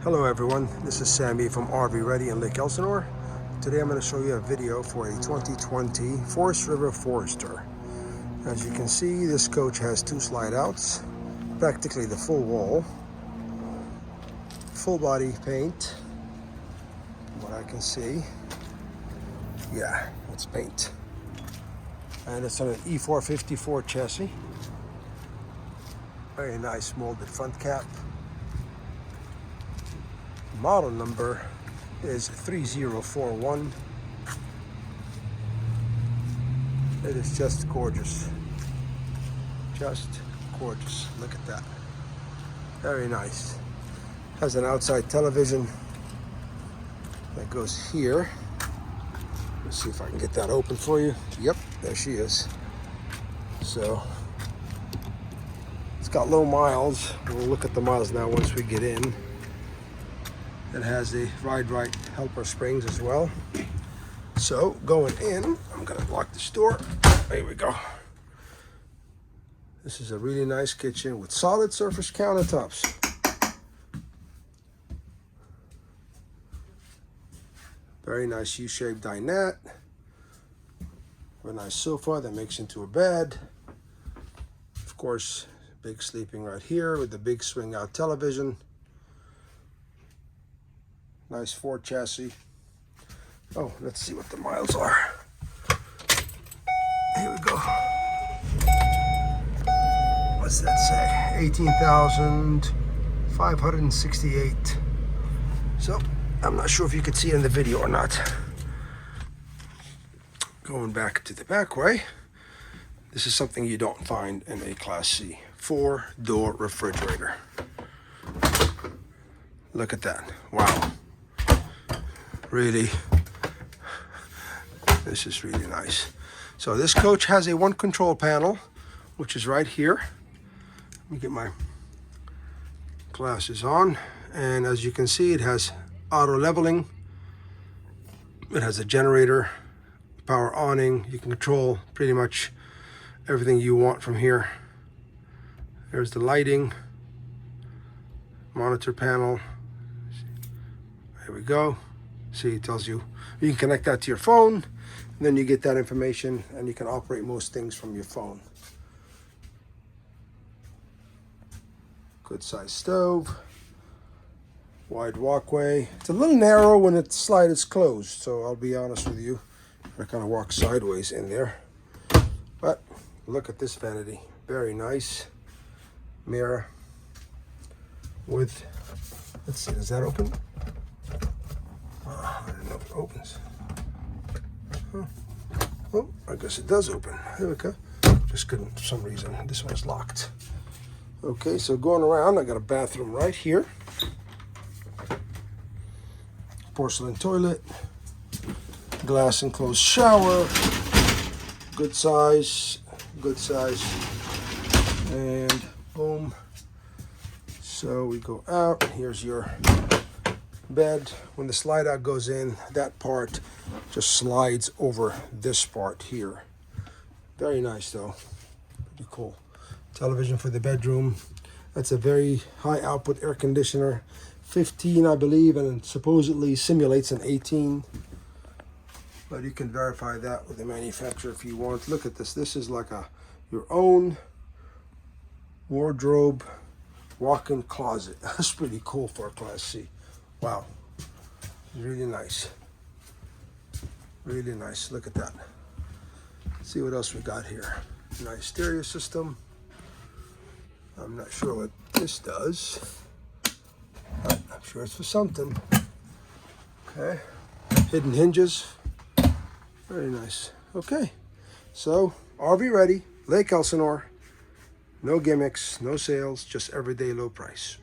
Hello everyone, this is Sammy from RV Ready in Lake Elsinore. Today I'm going to show you a video for a 2020 Forest River Forester. As you can see, this coach has two slide outs, practically the full wall, full body paint, from what I can see. Yeah, it's paint. And it's on an E454 chassis. Very nice molded front cap. Model number is 3041. It is just gorgeous. Just gorgeous. Look at that. Very nice. Has an outside television that goes here. Let's see if I can get that open for you. Yep, there she is. So it's got low miles. We'll look at the miles now once we get in. It has the ride right helper springs as well. So going in, I'm gonna lock this door. There we go. This is a really nice kitchen with solid surface countertops. Very nice U-shaped dinette. A nice sofa that makes into a bed. Of course, big sleeping right here with the big swing out television. Nice Ford chassis. Oh, let's see what the miles are. Here we go. What's that say? 18,568. So, I'm not sure if you could see it in the video or not. Going back to the back way. This is something you don't find in a Class C. 4-door refrigerator. Look at that. Wow. Really, this is really nice. So this coach has a one control panel, which is right here. Let me get my glasses on. And as you can see, it has auto leveling. It has a generator, power awning. You can control pretty much everything you want from here. There's the lighting, monitor panel. There we go. See, it tells you can connect that to your phone, and then you get that information and you can operate most things from your phone. Good size stove, wide walkway. It's a little narrow when the slide is closed, so I'll be honest with you, I kind of walk sideways in there. But look at this vanity, very nice. Mirror with, let's see, does that open? I don't know if it opens. Huh. Oh, I guess it does open. There we go. Just couldn't for some reason. This one's locked. Okay, so going around, I got a bathroom right here. Porcelain toilet. Glass enclosed shower. Good size. Good size. And boom. So we go out. Here's your bed. When the slide out goes in, that part just slides over this part here. Very nice though. Pretty cool. Television for the bedroom. That's a very high output air conditioner. 15 I believe, and it supposedly simulates an 18. But you can verify that with the manufacturer if you want. Look at this. This is like your own wardrobe walk-in closet. That's pretty cool for a Class C. Wow, really nice. Really nice. Look at that. Let's see what else we got here. Nice stereo system. I'm not sure what this does, but I'm sure it's for something. Okay, hidden hinges. Very nice. Okay, so RV Ready, Lake Elsinore. No gimmicks, no sales, just everyday low price.